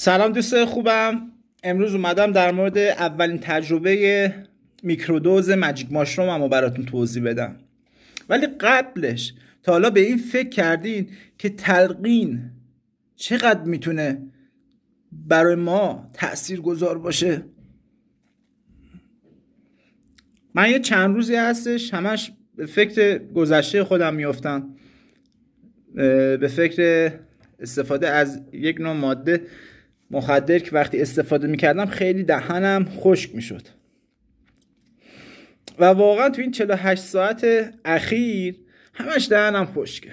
سلام دوست خوبم. امروز اومدم در مورد اولین تجربه میکرودوز ماجیک ماشروم رو براتون توضیح بدم. ولی قبلش تا حالا به این فکر کردین که تلقین چقدر میتونه برای ما تأثیر گذار باشه؟ من یه چند روزی هستش همش به فکر گذشته خودم میافتم، به فکر استفاده از یک نوع ماده مخدر که وقتی استفاده میکردم خیلی دهنم خشک میشد و واقعا تو این 48 ساعت اخیر همش دهنم خشکه.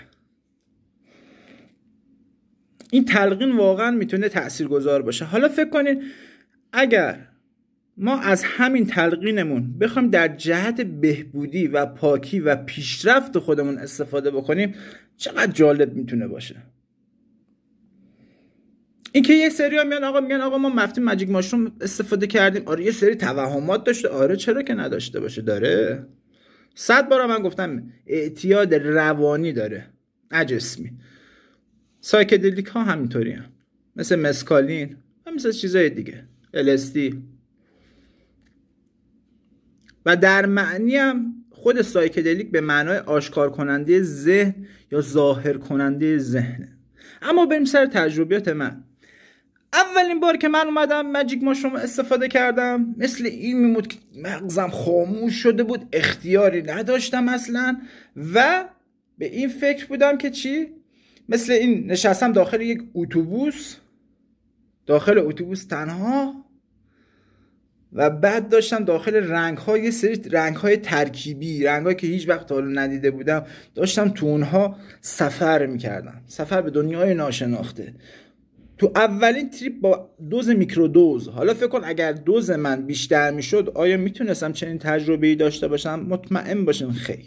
این تلقین واقعا میتونه تاثیرگذار باشه. حالا فکر کنین اگر ما از همین تلقینمون بخوایم در جهت بهبودی و پاکی و پیشرفت خودمون استفاده بکنیم چقدر جالب میتونه باشه. این که یه سری ها میگن آقا ما مفتیم ماجیک ماشروم استفاده کردیم. آره یه سری توهمات داشته، آره چرا که نداشته باشه، داره. 100 بار من گفتم اعتیاد روانی داره نه جسمی. سایکدلیک ها همینطوری هم. مثل مسکالین و مثل چیزای دیگه، LSD. و در معنی هم خود سایکدلیک به معنای آشکار کننده ذهن یا ظاهر کننده ذهنه. اما بریم سر تجربیات من. اولین بار که من اومدم ماجیک ماشروم استفاده کردم مثل این میمود که مغزم خاموش شده بود، اختیاری نداشتم اصلا و به این فکر بودم که چی؟ مثل این نشستم داخل یک اتوبوس تنها و بعد داشتم داخل رنگ‌های یه سری رنگ‌های ترکیبی، رنگ‌هایی که هیچ وقت حالا ندیده بودم، داشتم تو اونها سفر می‌کردم، سفر به دنیای ناشناخته. تو اولین تریپ با دوز میکرودوز. حالا فکر کن اگر دوز من بیشتر میشد آیا میتونستم چنین تجربه‌ای داشته باشم؟ مطمئن باشین خیر.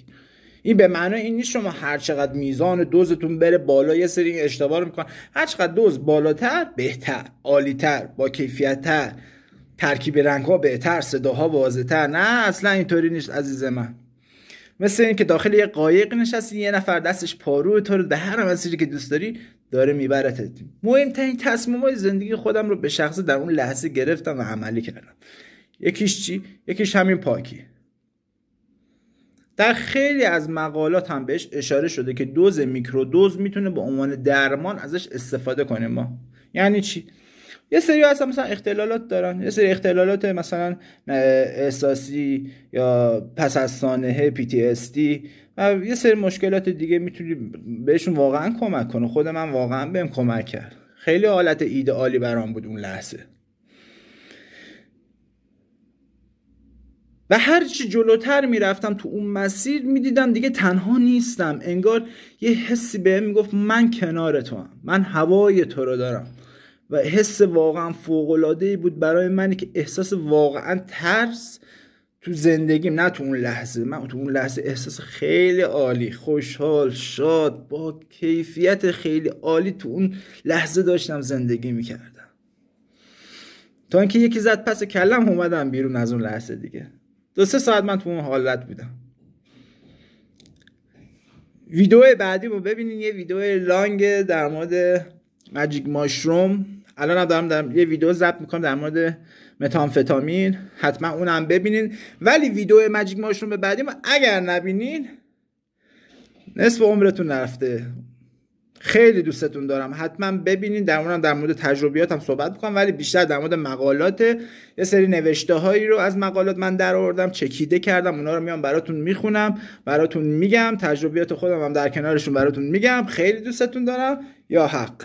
این به معنای این نیست شما هر چقدر میزان دوزتون بره بالا یه سری اشتباه رو میکنن. هر چقدر دوز بالاتر بهتر، عالی‌تر، با کیفیت‌تر، ترکیب رنگ‌ها بهتر، صداها واضح‌تر. نه اصلا اینطوری نیست عزیز من. مثل این که داخل یه قایق نشستی، یه نفر دستش پارو تو رو به هر مسیری که دوست داری داره میبرتت. مهمترین تصمیم‌های زندگی خودم رو به شخصه در اون لحظه گرفتم و عملی کردم. یکیش چی؟ یکیش همین پاکی. در خیلی از مقالات هم بهش اشاره شده که دوز میکرودوز میتونه به عنوان درمان ازش استفاده کنیم ما. یعنی چی؟ یه سری اصلا مثلا اختلالات دارن، یه سری اختلالات مثلا احساسی یا پس از سانحه PTSD و یه سری مشکلات دیگه میتونی بهشون واقعا کمک کنه. خود من واقعا بهم کمک کرد. خیلی حالت ایدئالی برام بود اون لحظه. و هر چی جلوتر میرفتم تو اون مسیر میدیدم دیگه تنها نیستم. انگار یه حسی بهم میگفت من کنار تو هم، من هوای تو رو دارم. و حس واقعا فوق‌العاده‌ای بود برای منی که احساس واقعا ترس تو زندگیم، نه تو اون لحظه. من تو اون لحظه احساس خیلی عالی، خوشحال، شاد، با کیفیت خیلی عالی تو اون لحظه داشتم زندگی میکردم. تا اینکه یکی زد پس کلم اومدم بیرون از اون لحظه دیگه. 2-3 ساعت من تو اون حالت بودم. ویدیو بعدی رو ببینین، یه ویدیو لانگ در مورد ماجیک ماشروم. الان هم دارم یه ویدیو ضبط میکنم در مورد متامفتامین، حتما اونم ببینین. ولی ویدیو ماجیک ماشروم بعدی ما اگر نبینین نصف عمرتون رفته. خیلی دوستتون دارم، حتما ببینین. در مورد تجربیاتم صحبت میکنم ولی بیشتر در مورد مقالات. یه سری نوشته هایی رو از مقالات من در آوردم، چکیده کردم، اونا رو میام براتون میخونم، براتون میگم، تجربیات خودم هم در کنارشون براتون میگم. خیلی دوستتون دارم. یا حق.